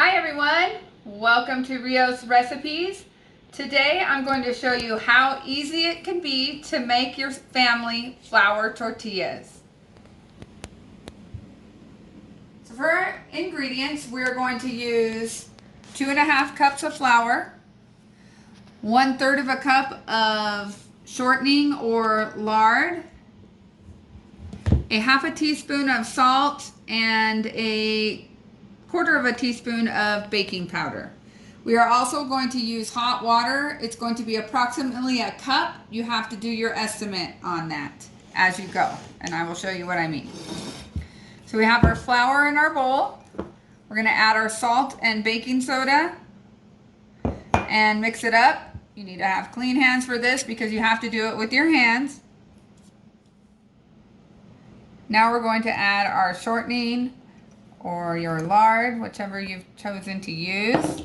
Hi everyone, welcome to Rio's Recipes. Today I'm going to show you how easy it can be to make your family flour tortillas. So for our ingredients, we're going to use 2.5 cups of flour, 1/3 of a cup of shortening or lard, a 1/2 teaspoon of salt, and a 1/4 of a teaspoon of baking powder. We are also going to use hot water. It's going to be approximately a cup. You have to do your estimate on that as you go, and I will show you what I mean. So we have our flour in our bowl. We're going to add our salt and baking soda and mix it up. You need to have clean hands for this because you have to do it with your hands. Now we're going to add our shortening or your lard, whichever you've chosen to use.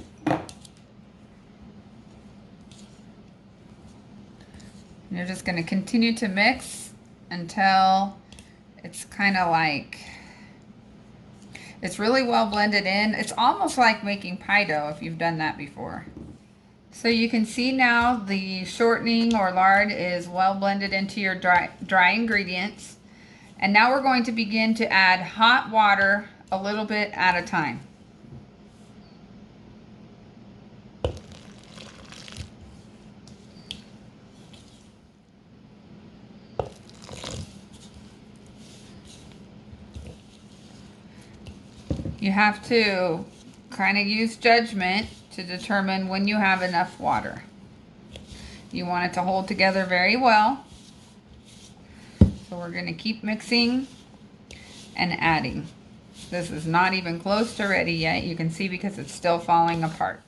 You're just going to continue to mix until it's kind of like, it's really well blended in. It's almost like making pie dough if you've done that before. So you can see now the shortening or lard is well blended into your dry ingredients. And now we're going to begin to add hot water a little bit at a time. You have to kind of use judgment to determine when you have enough water. You want it to hold together very well. So we're going to keep mixing and adding. This is not even close to ready yet. You can see because it's still falling apart.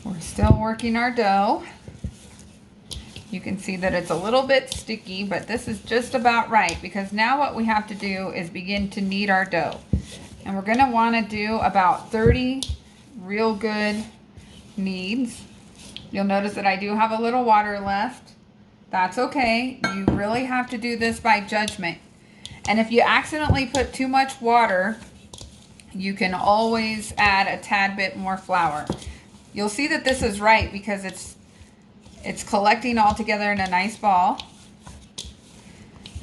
We're still working our dough. You can see that it's a little bit sticky, but this is just about right because now what we have to do is begin to knead our dough. And we're going to want to do about 30 real good kneads. You'll notice that I do have a little water left. That's okay. You really have to do this by judgment. And if you accidentally put too much water, you can always add a tad bit more flour. You'll see that this is right because it's collecting all together in a nice ball.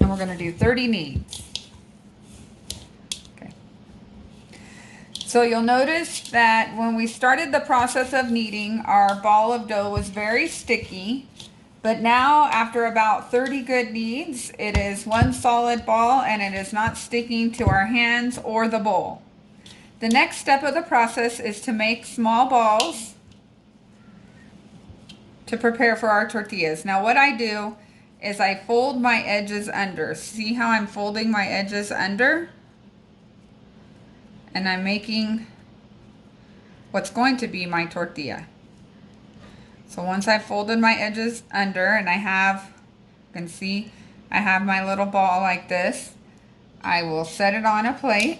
And we're going to do 30 kneads. Okay. So you'll notice that when we started the process of kneading, our ball of dough was very sticky. But now, after about 30 good kneads, it is one solid ball and it is not sticking to our hands or the bowl. The next step of the process is to make small balls to prepare for our tortillas. Now what I do is I fold my edges under. See how I'm folding my edges under? And I'm making what's going to be my tortilla. So once I've folded my edges under and I have, you can see I have my little ball like this, I will set it on a plate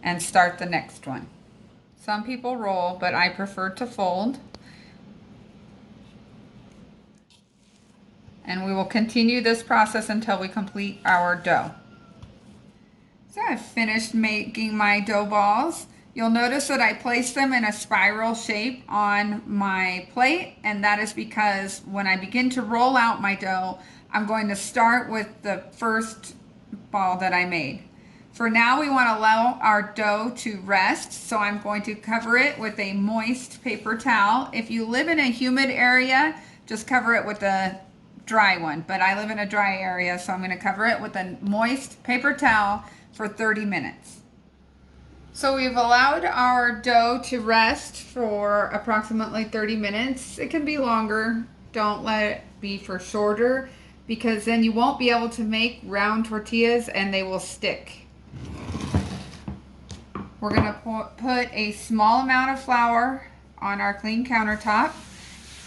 and start the next one. Some people roll, but I prefer to fold. And we will continue this process until we complete our dough. So I've finished making my dough balls. You'll notice that I placed them in a spiral shape on my plate, and that is because when I begin to roll out my dough, I'm going to start with the first ball that I made. For now, we want to allow our dough to rest, so I'm going to cover it with a moist paper towel. If you live in a humid area, just cover it with a dry one, but I live in a dry area, so I'm going to cover it with a moist paper towel for 30 minutes. So we've allowed our dough to rest for approximately 30 minutes. It can be longer. Don't let it be for shorter because then you won't be able to make round tortillas and they will stick. We're going to put a small amount of flour on our clean countertop.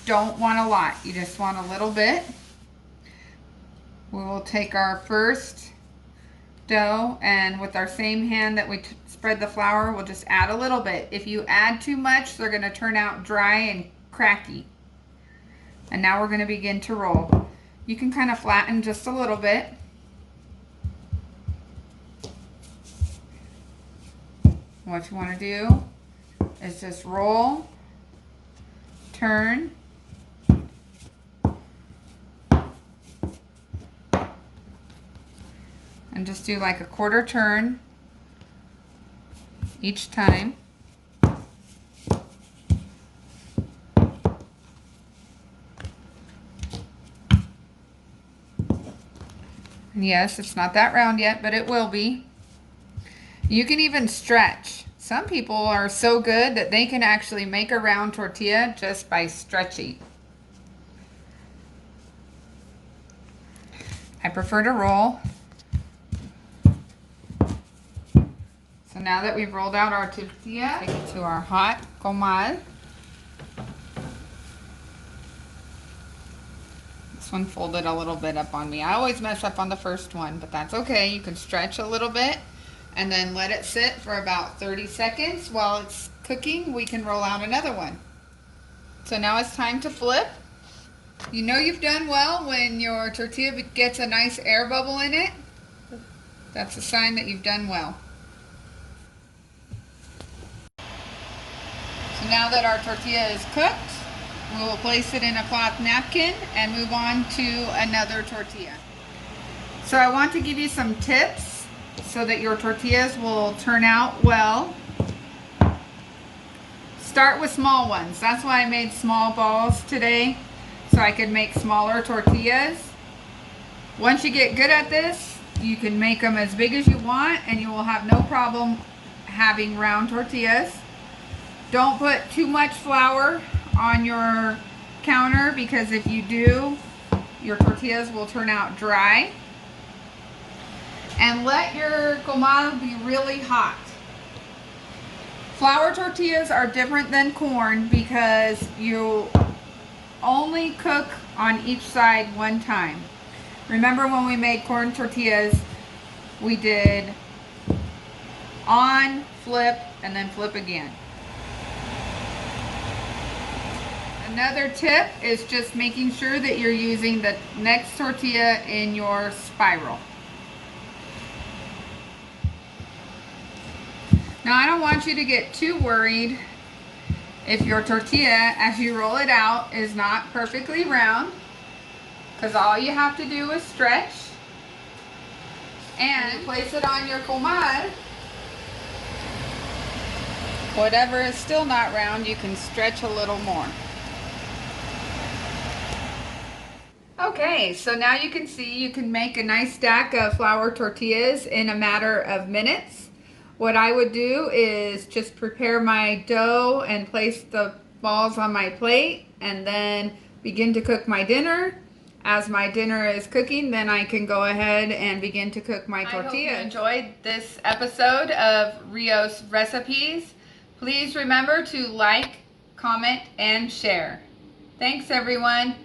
Don't want a lot. You just want a little bit. We will take our first dough and with our same hand that we spread the flour, we'll just add a little bit. If you add too much, they're going to turn out dry and cracky. And now we're going to begin to roll. You can kind of flatten just a little bit. What you want to do is just roll, turn, and just do like a quarter turn each time. And yes, it's not that round yet, but it will be. You can even stretch. Some people are so good that they can actually make a round tortilla just by stretching. I prefer to roll. So now that we've rolled out our tortilla, take it to our hot comal. This one folded a little bit up on me. I always mess up on the first one, but that's okay. You can stretch a little bit and then let it sit for about 30 seconds. While it's cooking, we can roll out another one. So now it's time to flip. You know you've done well when your tortilla gets a nice air bubble in it. That's a sign that you've done well. So now that our tortilla is cooked, we will place it in a cloth napkin and move on to another tortilla. So I want to give you some tips so that your tortillas will turn out well. Start with small ones. That's why I made small balls today, so I could make smaller tortillas. Once you get good at this, you can make them as big as you want and you will have no problem having round tortillas. Don't put too much flour on your counter, because if you do, your tortillas will turn out dry. And let your comal be really hot. Flour tortillas are different than corn because you only cook on each side one time. Remember when we made corn tortillas, we did on, flip, and then flip again. Another tip is just making sure that you're using the next tortilla in your spiral. Now I don't want you to get too worried if your tortilla, as you roll it out, is not perfectly round, because all you have to do is stretch and place it on your comal. Whatever is still not round, you can stretch a little more. Okay, so now you can see you can make a nice stack of flour tortillas in a matter of minutes. What I would do is just prepare my dough and place the balls on my plate and then begin to cook my dinner. As my dinner is cooking, then I can go ahead and begin to cook my tortilla. I hope you enjoyed this episode of Rio's Recipes. Please remember to like, comment, and share. Thanks everyone.